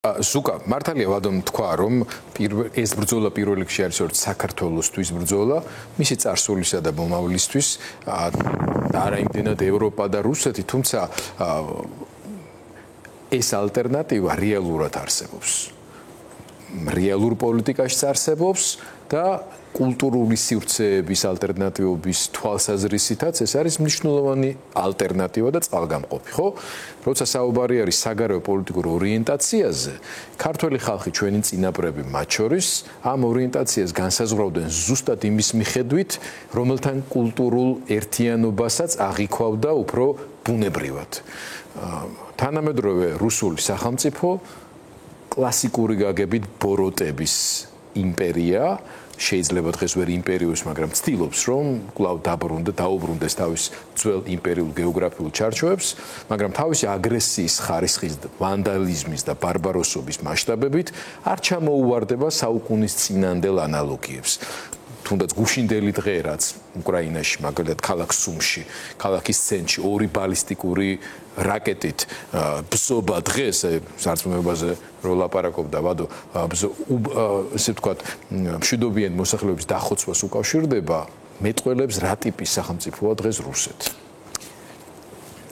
ზუკა მართალია ვადომ თქვა რომ ეს ბრძოლა პირველ რიგში არის საქართველოსთვის ბრძოლა მისი წარსულისა და მომავლისთვის არა იმდენად ევროპა და რუსეთი თუმცა ეს ალტერნატივა რეალურად არსებობს რეალურ პოლიტიკაშიც არსებობს და კულტურული სივრცეების ალტერნატივების თვალსაზრისითაც ეს არის მნიშვნელოვანი ალტერნატივა და წყალგამყოფი, ხო? როცა საუბარი არის საგარეო პოლიტიკურ ორიენტაციაზე, ქართველი ხალხი ჩვენი წინაპრები მათ შორის ამ ორიენტაციას განსაზღვრავდნენ ზუსტად იმის მიხედვით, რომელთან კულტურულ ერთიანობასაც აღიქვავდა უფრო ბუნებრივად. თანამედროვე რუსული სახელმწიფო კლასიკური გაგებით ბოროტების იმპერია შეიძლება დღეს ვერ იმპერიოს, მაგრამ ცდილობს რომ კვლავ დაუბრუნდეს თავის ძველ იმპერიულ გეოგრაფიულ ჩარჩოებს, მაგრამ თავისი აგრესიის ხარისხის, ვანდალიზმის და ბარბაროსობის მასშტაბებით არ ჩამოუვარდება საუკუნის წინანდელ ანალოგიებს. თუნდაც გუშინდელი დღე რაც უკრაინაში, მაგალითად ქალაქ Sumში, ქალაქის ცენტრში ორი ბალისტიკური რაკეტით ბზობა დღეს სარწმუნოებაზე რო ლაპარაკობდა ვადო ესე ვთქვათ მშვიდობიანი მოსახლეობის დახოცვას უკავშირდება მეტყველებს რა ტიპის სახელმწიფოა დღეს რუსეთი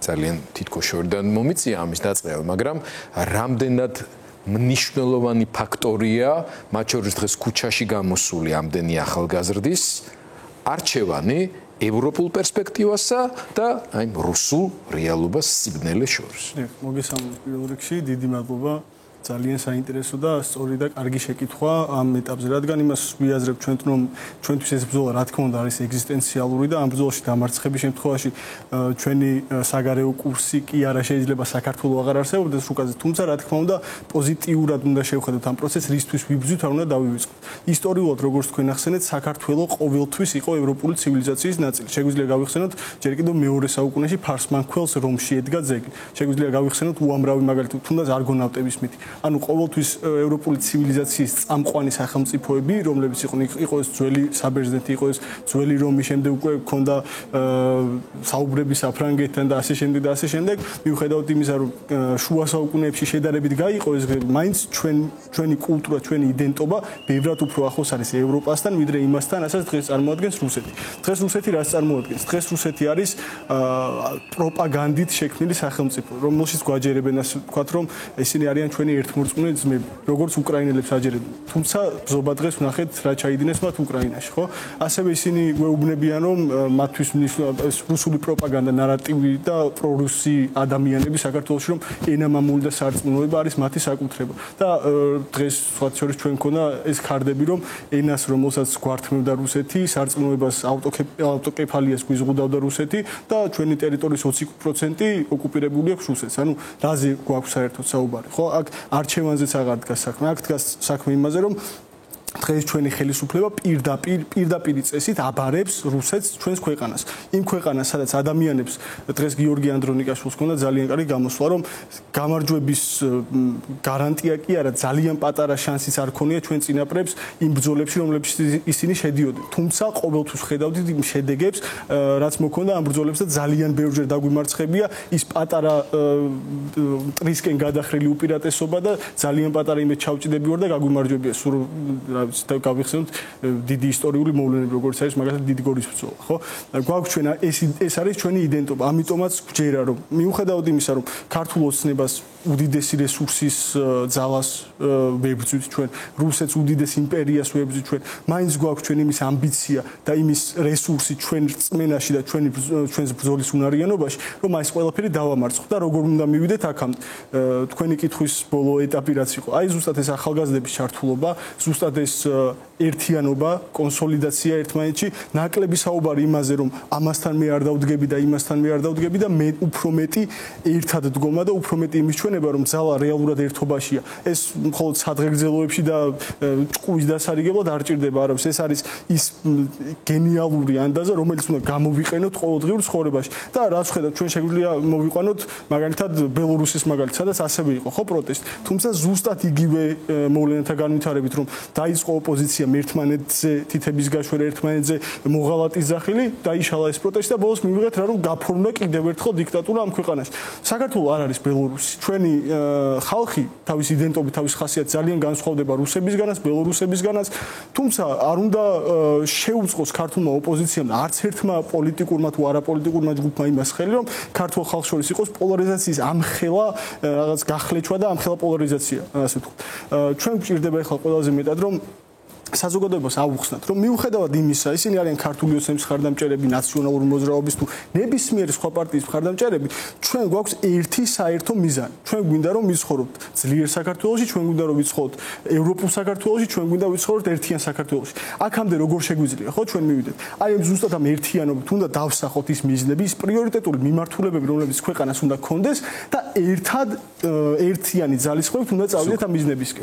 ძალიან თითქოს შორიდან მომიწია ამის დაწყება მაგრამ რამდენად მნიშვნელოვანი ფაქტორია მათ შორის დღეს ქუჩაში გამოსული ამდენი ახალგაზრდის არჩევანი ევროპულ პერსპექტივასა და აი რუსულ რეალობას სიგნალებს შორის. მოგესალმებით პირველ რიგში, დიდი მადლობა. ძალიან საინტერესო და სწორი და კარგი შეკითხვა ამ ეტაპზე, რადგან იმას ვიაზრებთ ჩვენ რომ ჩვენთვის ეს ბრძოლა რა თქმა უნდა არის ეგზისტენციალური და ამ ბრძოლაში დამარცხების შემთხვევაში ჩვენი საგარეო კურსი კი არა შეიძლება საქართველოს აღარ არსებობდეს რუკაზე, თუმცა რა თქმა უნდა პოზიტიურად უნდა შევხედოთ ამ პროცესს, რისთვის ვიბრძვით, არ უნდა დავივიწყოთ. ისტორიულად როგორც თქვენ ახსენეთ, საქართველოს ყოველთვის იყო ევროპული ცივილიზაციის ნაწილი. შეგვიძლია გავიხსენოთ ჯერ კიდევ მეორე საუკუნეში ფარსმანქველს რომში ედგა ძეგლი. შეგვიძლია გავიხსენოთ უამრავი მაგალითი, თუნდაც არგონავტების მითი. ანუ ყოველთვის ევროპული ცივილიზაციის წამყვანი სახელმწიფოები, რომლებიც იყო ეს ძველი საბერძნეთი, იყო ეს ძველი რომი, შემდეგ უკვე ჰქონდა საუბრები საფრანგეთთან და ასე შემდეგ და ასე შემდეგ, მიუხედავად იმისა, რომ შუა საუკუნეებში შედარებით გაიყო ეს, მაინც ჩვენი კულტურა, ჩვენი იდენტობა ბევრად უფრო ახლოს არის ევროპასთან, ვიდრე იმასთან, რასაც დღეს წარმოადგენს რუსეთი. დღეს რუსეთი რას წარმოადგენს? დღეს რუსეთი არის პროპაგანდით შექმნილი სახელმწიფო, რომელშიც გვაჯერებენ ასე ვთქვათ, რომ ისინი არიან ჩვენი ერთმორწმუნე ძმები, როგორც უკრაინელებს აჯერებენ. თუმცა ბზობა დღეს ვნახეთ რა ჩაიდინეს მათ უკრაინაში, ხო? ასევე ისინი გვეუბნებიან, რომ მათთვის რუსული პროპაგანდა, ნარატივი და პრორუსი ადამიანები საქართველოში, რომ ენამამული და სარწმუნოება არის მათი საკუთრება. და დღეს სხვათა შორის ჩვენ მქონდა ეს ქარდები, რომ ენას, რომელსაც გვართმევდა რუსეთი, სარწმუნოებას ავტოკეფალიას გვიზღუდავდა რუსეთი და ჩვენი ტერიტორიის 20% ოკუპირებული აქვს რუსეთს. ანუ რაზე გვაქვს საერთოდ საუბარი, ხო? აქ არჩევანზეც აღარ დგას საქმე. აქ დგას საქმე იმაზე, რომ დღეს ჩვენი ხელისუფლება პირდაპირ წესით აბარებს რუსეთს ჩვენს ქვეყანას. იმ ქვეყანას, სადაც ადამიანებს დღეს გიორგი ანდრონიკაშვილს ჰქონდა ძალიან კარგი გამოსვლა, რომ გამარჯვების გარანტია კი არა, ძალიან პატარა შანსიც არ ქონია ჩვენ წინაპრებს იმ ბრძოლებში, რომლებშიც ისინი შედიოდნენ. თუმცა ყოველთვის ხედავდით იმ შედეგებს, რაც მოქონდა ამ ბრძოლებში და ძალიან ბევრჯერ დაგვიმარცხებია ის პატარა ტრისკენ გადახრილი უპირატესობა და ძალიან პატარა იმით ჩავჭიდები ვარ და გაგვიმარჯვებია სულ გავიხსენოთ დიდი ისტორიული მოვლენები, როგორც არის მაგალითად დიდი გორის ბრძოლა, ხო? გვაქვს ჩვენ ეს არის ჩვენი იდენტობა. ამიტომაც გვჯერა, რომ მიუხედავად იმისა, რომ ქართულ ოცნებას უდიდესი რესურსის ძალას ვებრძვით ჩვენ, რუსეთს უდიდეს იმპერიას ვებრძვით ჩვენ, მაინც გვაქვს ჩვენ იმის ამბიცია და იმის რესურსი ჩვენ რწმენაში და ჩვენს ბრძოლის უნარიანობაში, რომ ეს ყველაფერი დავამარცხოთ და როგორ უნდა მივიდეთ აქამდე. თქვენი კითხვის ბოლო ეტაპი რაც იყო, აი ზუსტად ეს ახალგაზრდების ჩართულობა, ზუსტად ეს ერთიანობა, კონსოლიდაცია ერთმანეთში, ნაკლები საუბარი იმაზე, რომ ამასთან მე არ დავდგები და იმასთან მე არ დავდგები და მე უფრო მეტი ერთად დგომა და უფრო მეტი იმის ჩვენება, რომ ძალა რეალურად ერთობაშია. ეს მხოლოდ სადღეგრძელოებში და ჭკუის დასარიგებლად არ ჭირდება, არამედ ეს არის ის გენიალური ანდაზა, რომელიც უნდა გამოვიყენოთ ყოველდღიურ ცხოვრებაში. და რაც ხედავთ, ჩვენ შეგვიძლია მოვიყვანოთ მაგალითად ბელორუსის მაგალითად, სადაც ასევე იყო ხო პროტესტი. თუმცა ზუსტად იგივე მოვლენათა განვითარებით, რომ განსხვავ ოპოზიციამ ერთმანეთზე თითების გაშვერა, ერთმანეთზე მოღალატის ზახილი დაიშალა ეს პროტესტი და ბოლოს მივიღეთ რა რომ გაფორმდა კიდევ ერთხელ დიქტატურა ამ ქვეყანაში. საქართველო არ არის ბელორუსი. ჩვენი ხალხი თავის იდენტობით, თავის ხასიათით ძალიან განსხვავდება რუსებისგანაც, ბელორუსებისგანაც, თუმცა არ უნდა შეუწყოს ქართულმა ოპოზიციამ არც ერთმა პოლიტიკურმა თუ არაპოლიტიკურმა ჯგუფმა იმას ხელი რომ ქართულ ხალხს შორის იყოს პოლარიზაციის ამხელა რაღაც გახლეჩვა და ამხელა პოლარიზაცია, ასე ვთქვათ. ჩვენ გვჭირდება ახლა ყველაზე მეტად რომ საზოგადოებას აუხსნათ, რომ მიუხედავად იმისა, ისინი არიან ქართული ოცნების მხარდამჭერები, ნაციონალური მოძრაობის თუ ნებისმიერი სხვა პარტიის მხარდამჭერები, ჩვენ გვაქვს ერთი საერთო მიზანი. ჩვენ გვინდა რომ ვიცხოვროთ ძლიერ საქართველოში, ჩვენ გვინდა რომ ვიცხოვროთ ევროპულ საქართველოში, ჩვენ გვინდა ვიცხოვროთ ერთიან საქართველოში. აქამდე როგორ შეგვიძლია, ხო, ჩვენ მივიდეთ. აი ამ ზუსტად ამ ერთიანობით უნდა დავსახოთ ის მიზნები, ის პრიორიტეტული მიმართულებები, რომლებიც ქვეყანას უნდა გქონდეს და ერთად ერთიანი ძალისხმევით უნდა წავიდეთ ამ მიზნებისკენ.